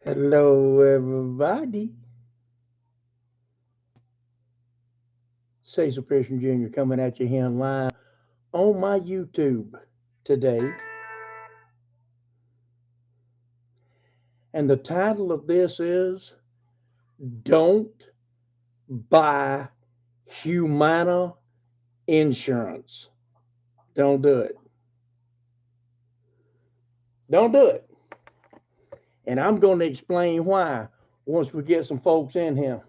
Hello, everybody. Cecil Pearson Jr. coming at you here live on my YouTube today. And the title of this is Don't Buy Humana Insurance. Don't do it. Don't do it. And I'm going to explain why once we get some folks in here.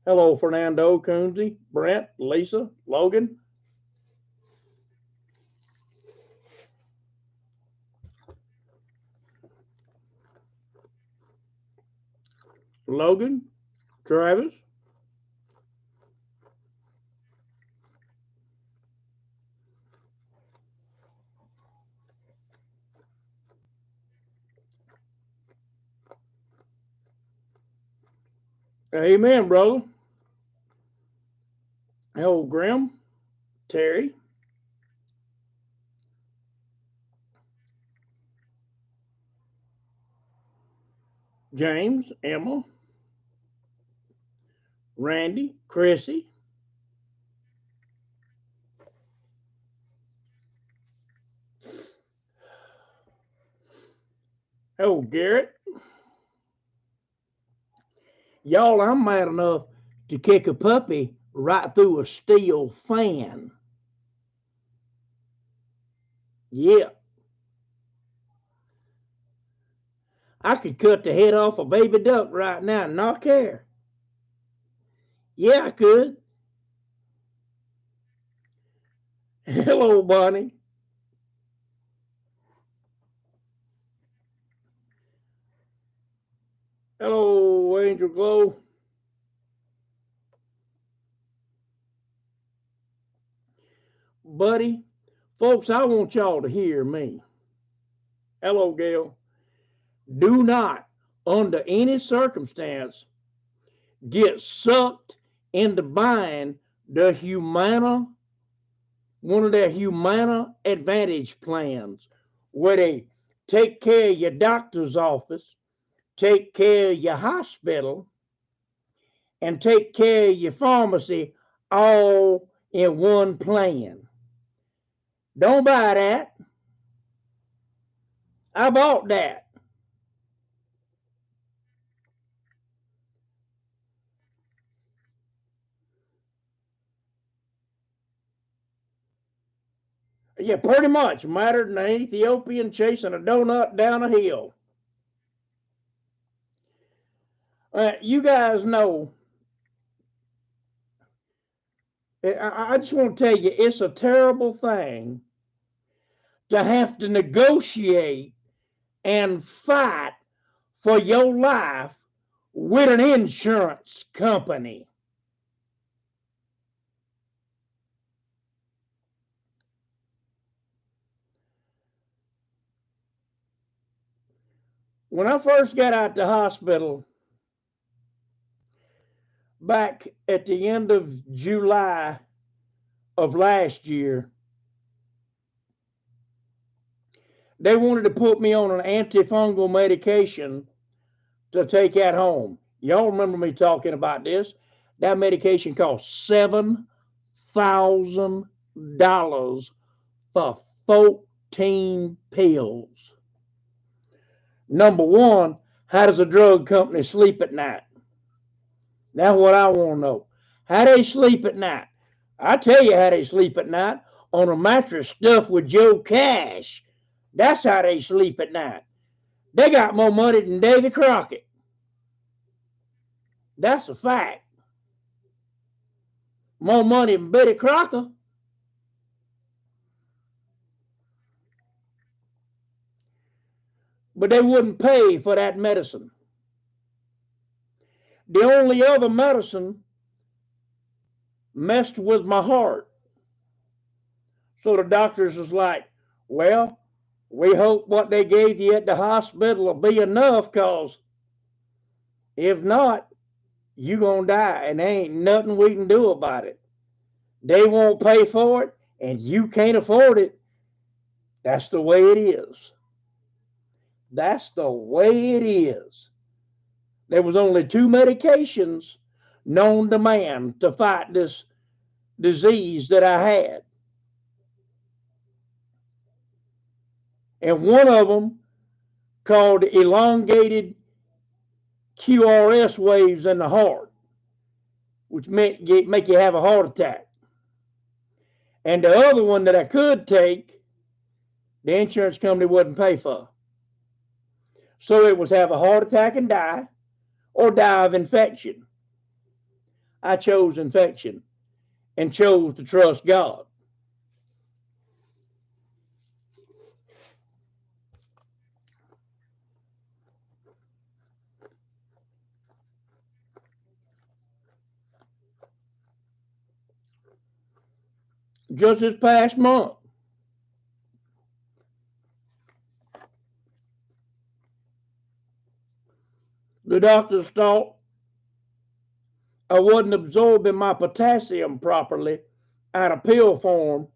Hello, Fernando, Coonsey, Brent, Lisa, Logan. Logan, Travis. Amen, brother. Hello, Grim, Terry. James, Emma, Randy, Chrissy. Oh, Garrett. Y'all, I'm mad enough to kick a puppy right through a steel fan. Yeah. I could cut the head off a baby duck right now and not care. Yeah, I could. Hello, Bonnie. Hello, Angel Glow. Buddy, folks, I want y'all to hear me. Hello, Gail. Do not, under any circumstance, get sucked into buying the Humana, one of their Humana Advantage plans, where they take care of your doctor's office, take care of your hospital, and take care of your pharmacy all in one plan. Don't buy that. I bought that. Yeah, pretty much. Madder than an Ethiopian chasing a donut down a hill. You guys know, I just want to tell you, it's a terrible thing to have to negotiate and fight for your life with an insurance company. When I first got out the hospital back at the end of July of last year, they wanted to put me on an antifungal medication to take at home. Y'all remember me talking about this? That medication cost $7,000 for 14 pills. Number one, how does a drug company sleep at night? That's what I want to know. How they sleep at night? I tell you how they sleep at night, on a mattress stuffed with Joe Cash. That's how they sleep at night. They got more money than Davy Crockett. That's a fact. More money than Betty Crocker. But they wouldn't pay for that medicine. The only other medicine messed with my heart. So the doctors was like, well, we hope what they gave you at the hospital will be enough, because if not, you're going to die, and there ain't nothing we can do about it. They won't pay for it, and you can't afford it. That's the way it is. That's the way it is. There was only two medications known to man to fight this disease that I had. And one of them called elongated QRS waves in the heart, which meant make you have a heart attack. And the other one that I could take, the insurance company wouldn't pay for. So it was have a heart attack and die, or die of infection. I chose infection and chose to trust God. Just this past month, the doctors thought I wasn't absorbing my potassium properly out of pill form,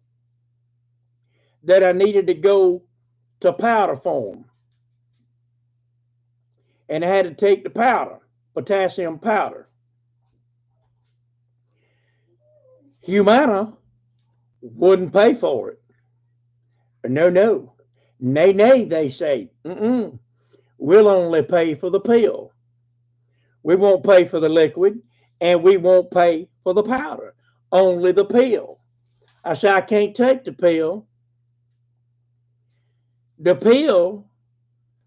that I needed to go to powder form. And I had to take the powder, potassium powder. Humana wouldn't pay for it. No. Nay, they say. We'll only pay for the pill. We won't pay for the liquid, and we won't pay for the powder. Only the pill. I said, I can't take the pill. The pill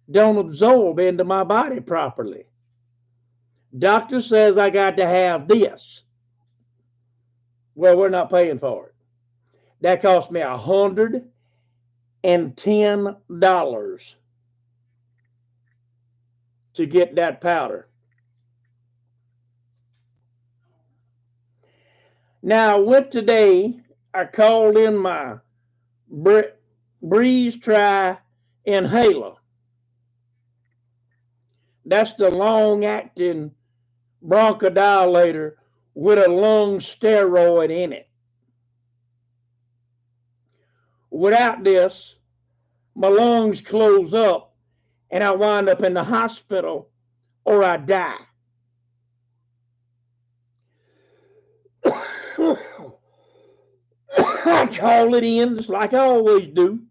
don't absorb into my body properly. Doctor says I got to have this. Well, we're not paying for it. That cost me $110 to get that powder. Now, I went today, I called in my Breeze Try inhaler. That's the long-acting bronchodilator with a lung steroid in it. Without this, my lungs close up and I wind up in the hospital or I die. I call it in just like I always do.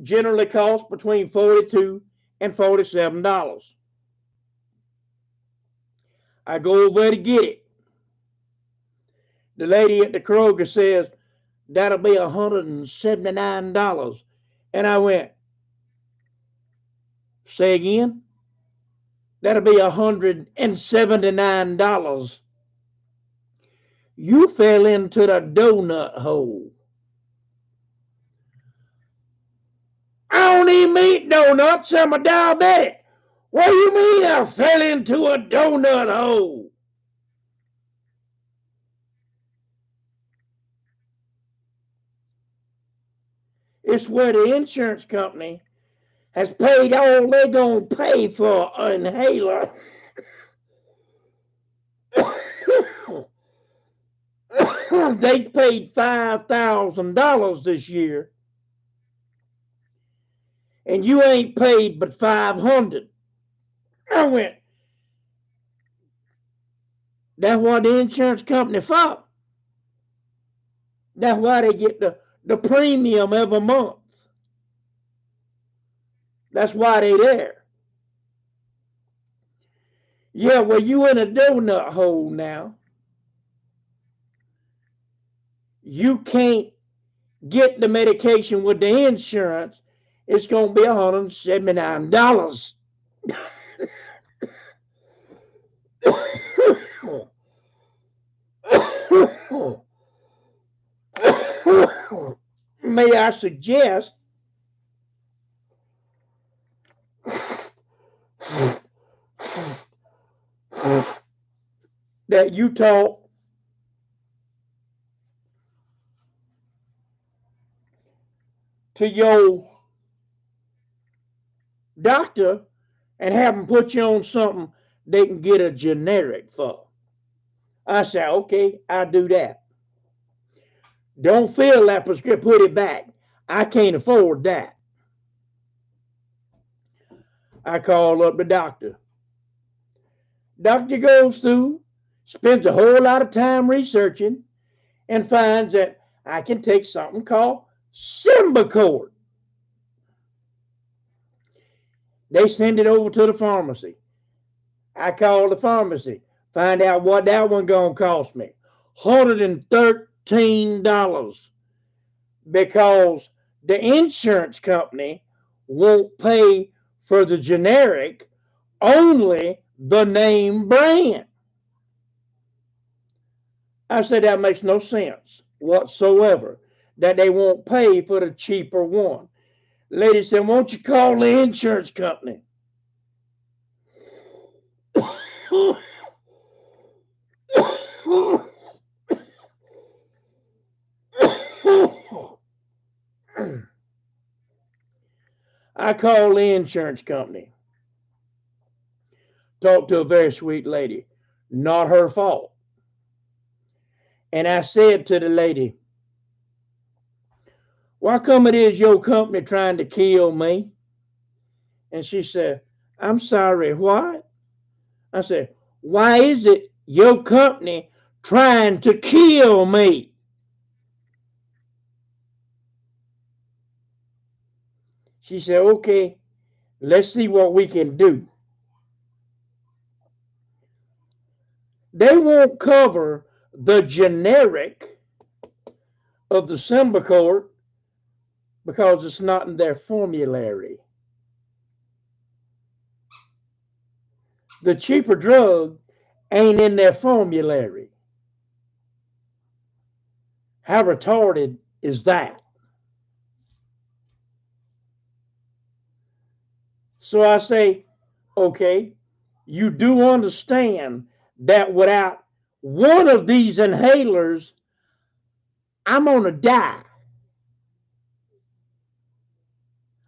Generally costs between $42 and $47. I go over there to get it. The lady at the Kroger says, that'll be $179. And I went, say again? That'll be $179. You fell into the donut hole. I don't even eat donuts. I'm a diabetic. What do you mean I fell into a donut hole? It's where the insurance company has paid all they're going to pay for an inhaler. They paid $5,000 this year, and you ain't paid but $500. I went, that's what the insurance company for. That's why they get the premium every month. That's why they there. Yeah, well, you in a donut hole now. You can't get the medication with the insurance. It's going to be $179. May I suggest that you talk to your doctor and have them put you on something they can get a generic for. I say, okay, I'll do that. Don't fill that prescription, put it back. I can't afford that. I call up the doctor. Doctor goes through, spends a whole lot of time researching, and finds that I can take something called Symbicort. They send it over to the pharmacy. I call the pharmacy, find out what that one gonna cost me. $113 because the insurance company won't pay for the generic, only the name brand. I said that makes no sense whatsoever, that they won't pay for the cheaper one. Lady said, won't you call the insurance company? I called the insurance company. Talked to a very sweet lady. Not her fault. And I said to the lady, why come it is your company trying to kill me? And she said, I'm sorry, what? I said, why is it your company trying to kill me? She said, okay, let's see what we can do. They won't cover the generic of the Symbicort because it's not in their formulary. The cheaper drug ain't in their formulary. How retarded is that? So I say, okay, you do understand that without one of these inhalers, I'm going to die.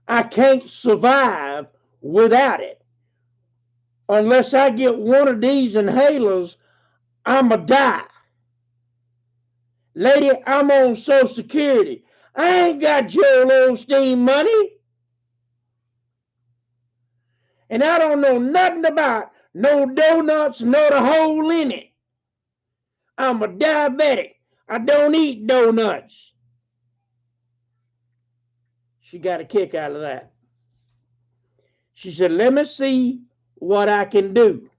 I can't survive without it. Unless I get one of these inhalers, I'm going to die. Lady, I'm on Social Security. I ain't got Joel Osteen money. And I don't know nothing about no donuts, nor the hole in it. I'm a diabetic. I don't eat donuts. She got a kick out of that. She said, let me see what I can do.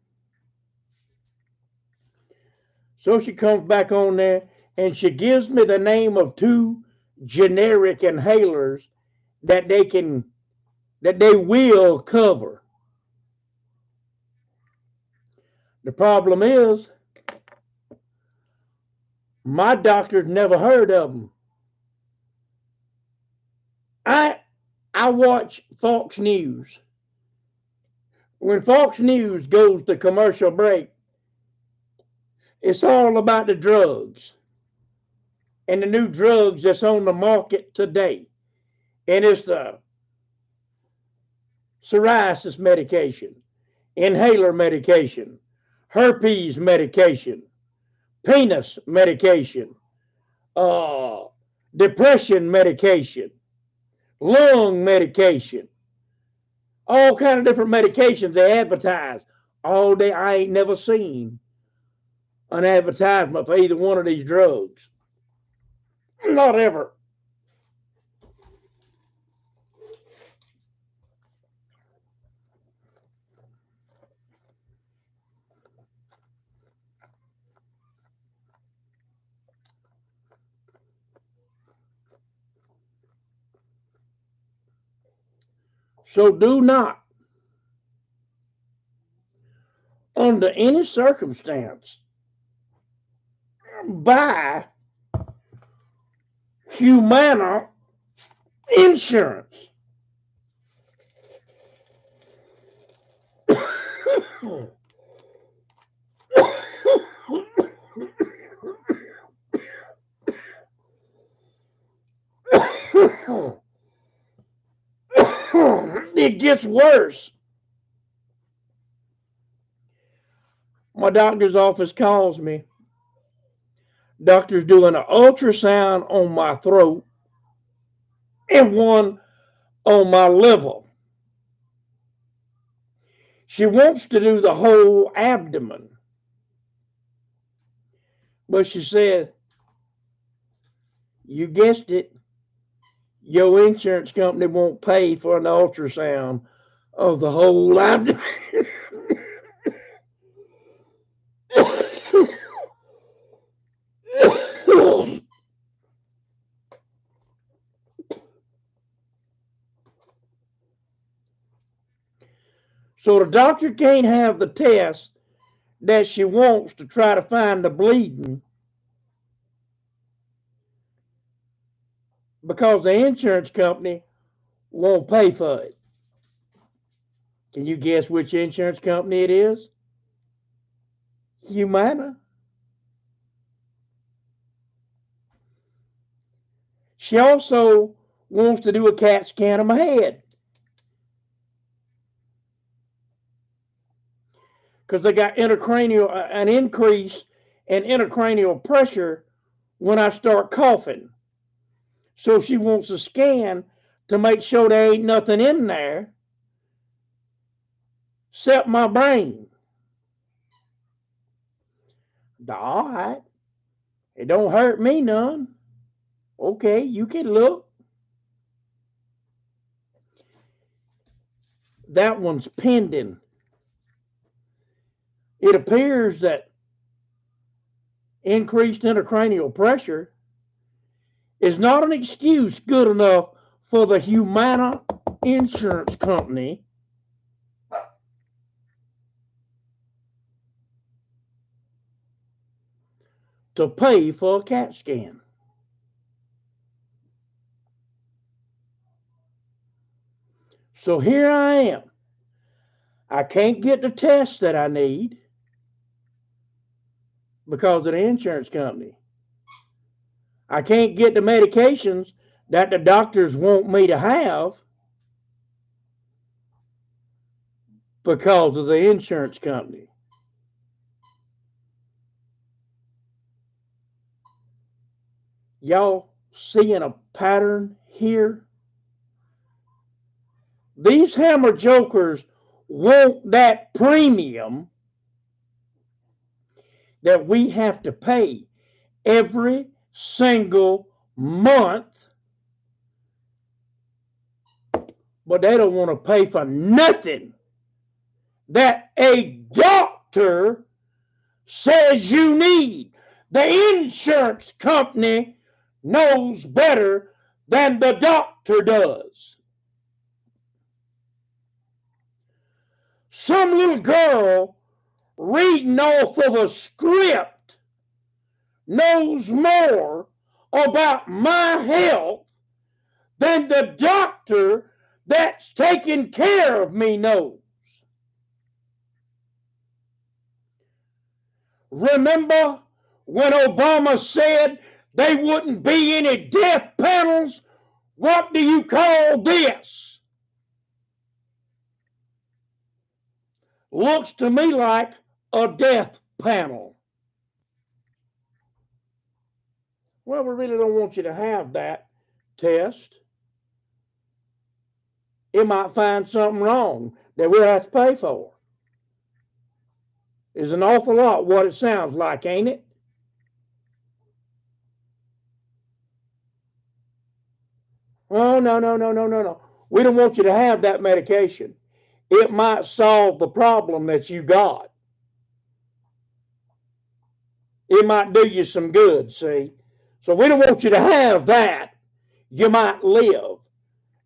So she comes back on there and she gives me the name of two generic inhalers that they will cover. The problem is my doctor's never heard of them. I watch Fox News. When Fox News goes to commercial break, it's all about the drugs and the new drugs that's on the market today. And it's the psoriasis medication, inhaler medication, herpes medication, penis medication, depression medication, lung medication, all kind of different medications they advertise all day. I ain't never seen an advertisement for either one of these drugs. Not ever. So do not, under any circumstance, buy Humana insurance. It gets worse. My doctor's office calls me. Doctor's doing an ultrasound on my throat and one on my liver. She wants to do the whole abdomen. But she said, you guessed it, your insurance company won't pay for an ultrasound of the whole abdomen. So the doctor can't have the test that she wants to try to find the bleeding because the insurance company won't pay for it. Can you guess which insurance company it is? Humana. She also wants to do a CAT scan of my head because they got an increase in intracranial pressure when I start coughing. So she wants a scan to make sure there ain't nothing in there except my brain. All right. It don't hurt me none. Okay, you can look. That one's pending. It appears that increased intracranial pressure is not an excuse good enough for the Humana insurance company to pay for a CAT scan. So here I am. I can't get the test that I need because of the insurance company. I can't get the medications that the doctors want me to have because of the insurance company. Y'all seeing a pattern here? These hammer jokers want that premium that we have to pay every single month, but they don't want to pay for nothing that a doctor says you need. The insurance company knows better than the doctor does. Some little girl reading off of a script knows more about my health than the doctor that's taking care of me knows. Remember when Obama said there wouldn't be any death panels? What do you call this? Looks to me like a death panel. Well, we really don't want you to have that test. It might find something wrong that we'll have to pay for. It's an awful lot what it sounds like, ain't it? Oh, no. We don't want you to have that medication. It might solve the problem that you got. It might do you some good, see? So we don't want you to have that. You might live.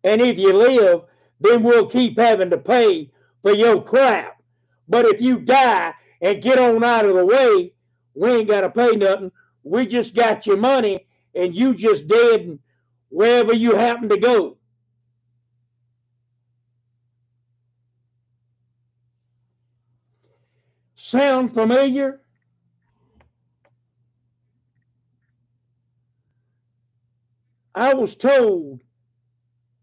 And if you live, then we'll keep having to pay for your crap. But if you die and get on out of the way, we ain't got to pay nothing. We just got your money and you just dead wherever you happen to go. Sound familiar? I was told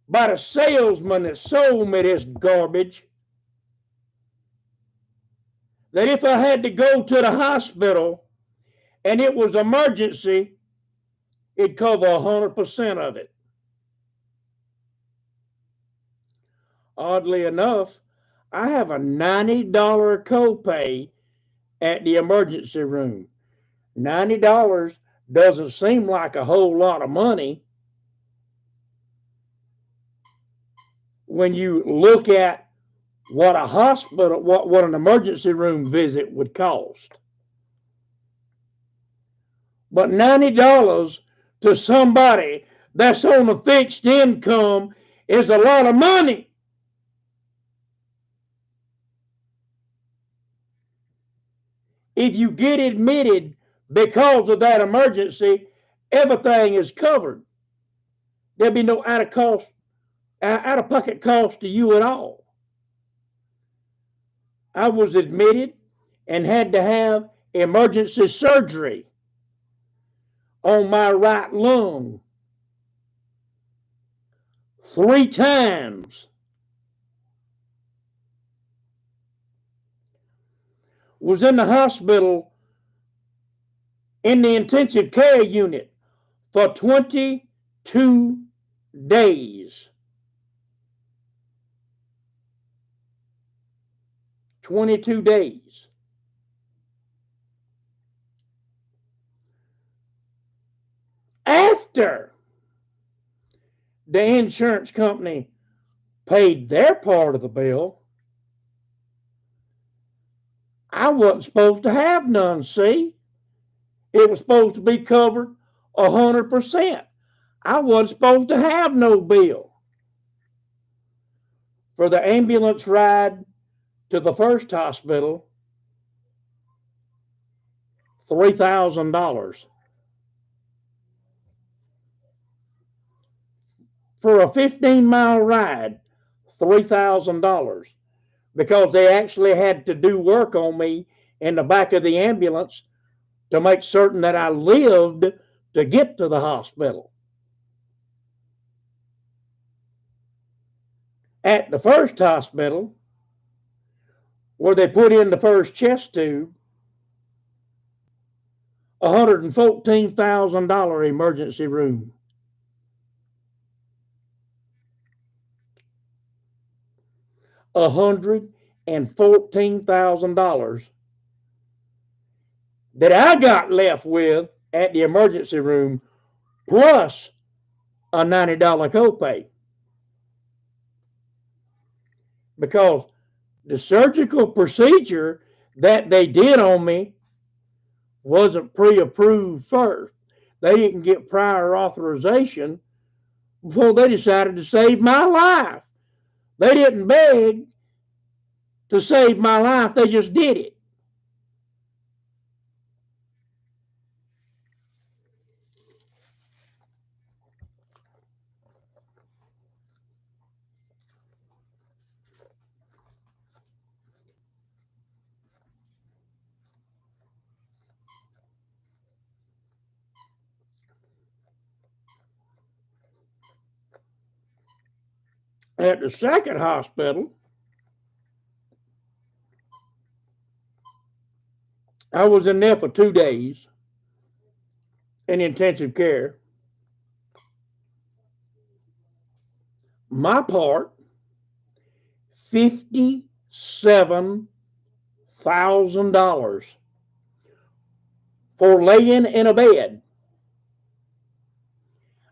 by the salesman that sold me this garbage that if I had to go to the hospital and it was emergency, it'd cover 100% of it. Oddly enough, I have a $90 copay at the emergency room. $90 doesn't seem like a whole lot of money when you look at what a hospital, what an emergency room visit would cost. But $90 to somebody that's on a fixed income is a lot of money. If you get admitted because of that emergency, everything is covered. There'll be no out of pocket cost to you at all. I was admitted and had to have emergency surgery on my right lung 3 times. Was in the hospital in the intensive care unit for 22 days. 22 days. After the insurance company paid their part of the bill, I wasn't supposed to have none, see? It was supposed to be covered 100%. I wasn't supposed to have no bill. For the ambulance ride to the first hospital, $3,000. For a 15-mile ride, $3,000. Because they actually had to do work on me in the back of the ambulance to make certain that I lived to get to the hospital. At the first hospital, where they put in the first chest tube, $114,000 emergency room. $114,000 that I got left with at the emergency room, plus a $90 copay. Because the surgical procedure that they did on me wasn't pre-approved first. They didn't get prior authorization before they decided to save my life. They didn't beg to save my life, they just did it. At the second hospital, I was in there for 2 days in intensive care. My part, $57,000 for laying in a bed.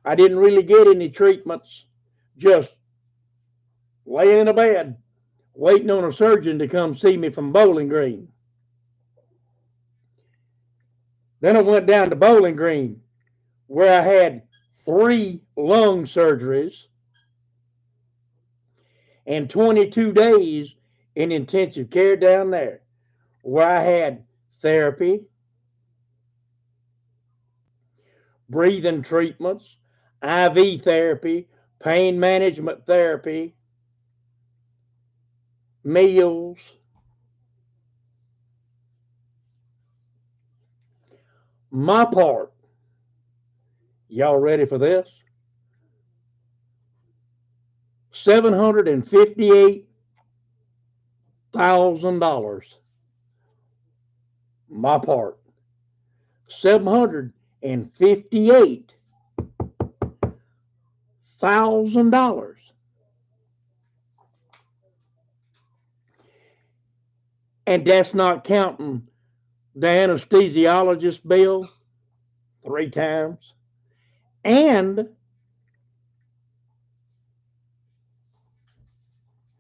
I didn't really get any treatments, just laying in a bed, waiting on a surgeon to come see me from Bowling Green. Then I went down to Bowling Green, where I had 3 lung surgeries and 22 days in intensive care down there, where I had therapy, breathing treatments, IV therapy, pain management therapy, meals. My part, y'all ready for this? $758,000. My part, $758,000. And that's not counting the anesthesiologist bill 3 times. And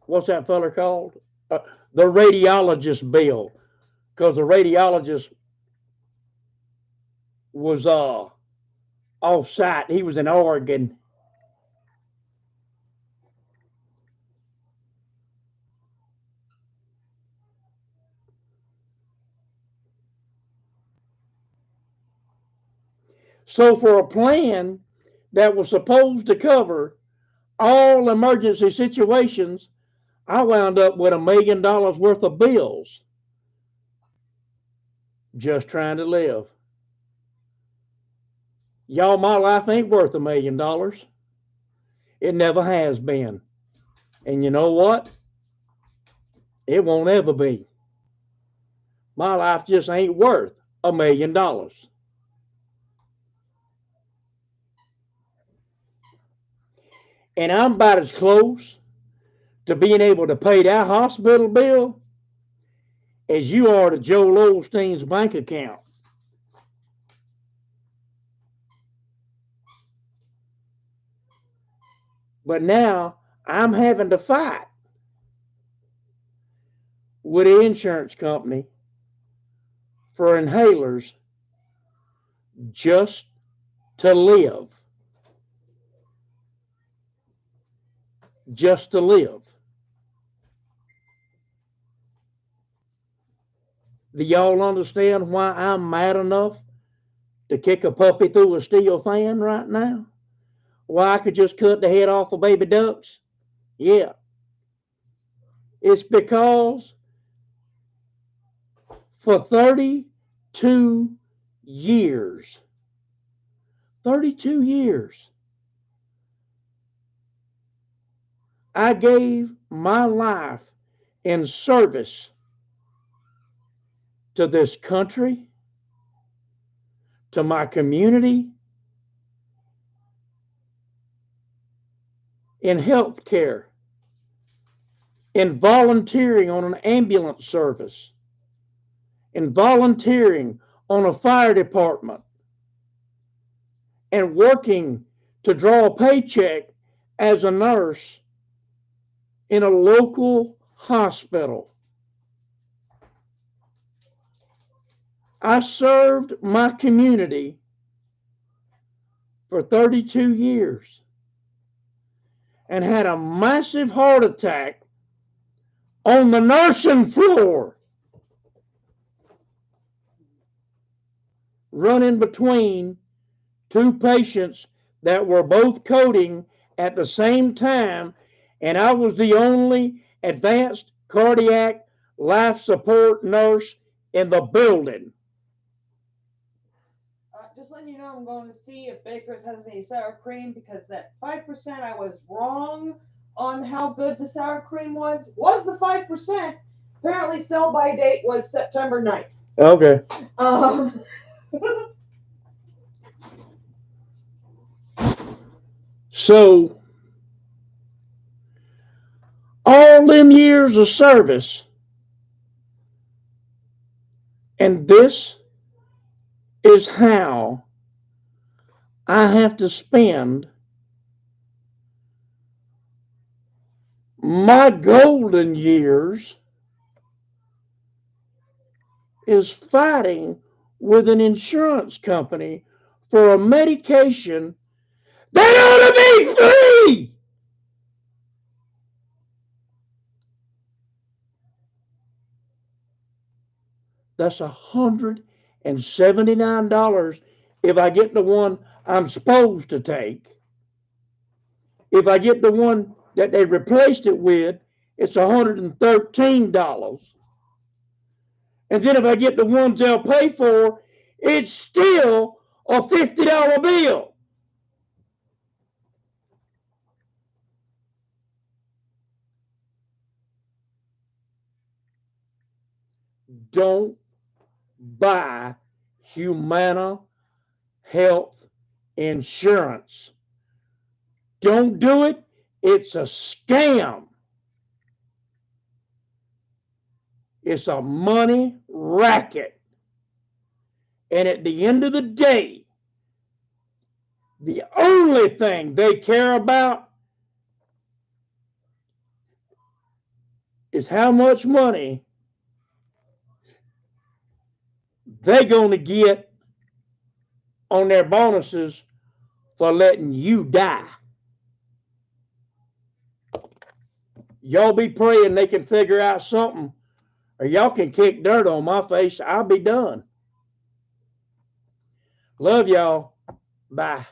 what's that feller called? The radiologist bill, because the radiologist was off site. He was in Oregon. So for a plan that was supposed to cover all emergency situations, I wound up with $1 million worth of bills just trying to live. Y'all, my life ain't worth $1 million. It never has been. And you know what? It won't ever be. My life just ain't worth $1 million. And I'm about as close to being able to pay that hospital bill as you are to Joel Osteen's bank account. But now I'm having to fight with the insurance company for inhalers just to live. Just to live. Do y'all understand why I'm mad enough to kick a puppy through a steel fan right now? Why I could just cut the head off of baby ducks? Yeah. It's because for 32 years, 32 years, I gave my life in service to this country, to my community, in health care, in volunteering on an ambulance service, in volunteering on a fire department, and working to draw a paycheck as a nurse in a local hospital. I served my community for 32 years and had a massive heart attack on the nursing floor, running between two patients that were both coding at the same time, and I was the only advanced cardiac life support nurse in the building. Just letting you know, I'm going to see if Baker's has any sour cream, because that 5% I was wrong on how good the sour cream was the 5%. Apparently, sell by date was September 9th. Okay. So, all them years of service, and this is how I have to spend my golden years, is fighting with an insurance company for a medication that ought to be free. That's $179 if I get the one I'm supposed to take. If I get the one that they replaced it with, it's $113. And then if I get the ones they'll pay for, it's still a $50 bill. Don't buy Humana health insurance. Don't do it. It's a scam. It's a money racket. And at the end of the day, the only thing they care about is how much money they're going to get on their bonuses for letting you die. Y'all be praying they can figure out something, or y'all can kick dirt on my face. I'll be done. Love y'all. Bye.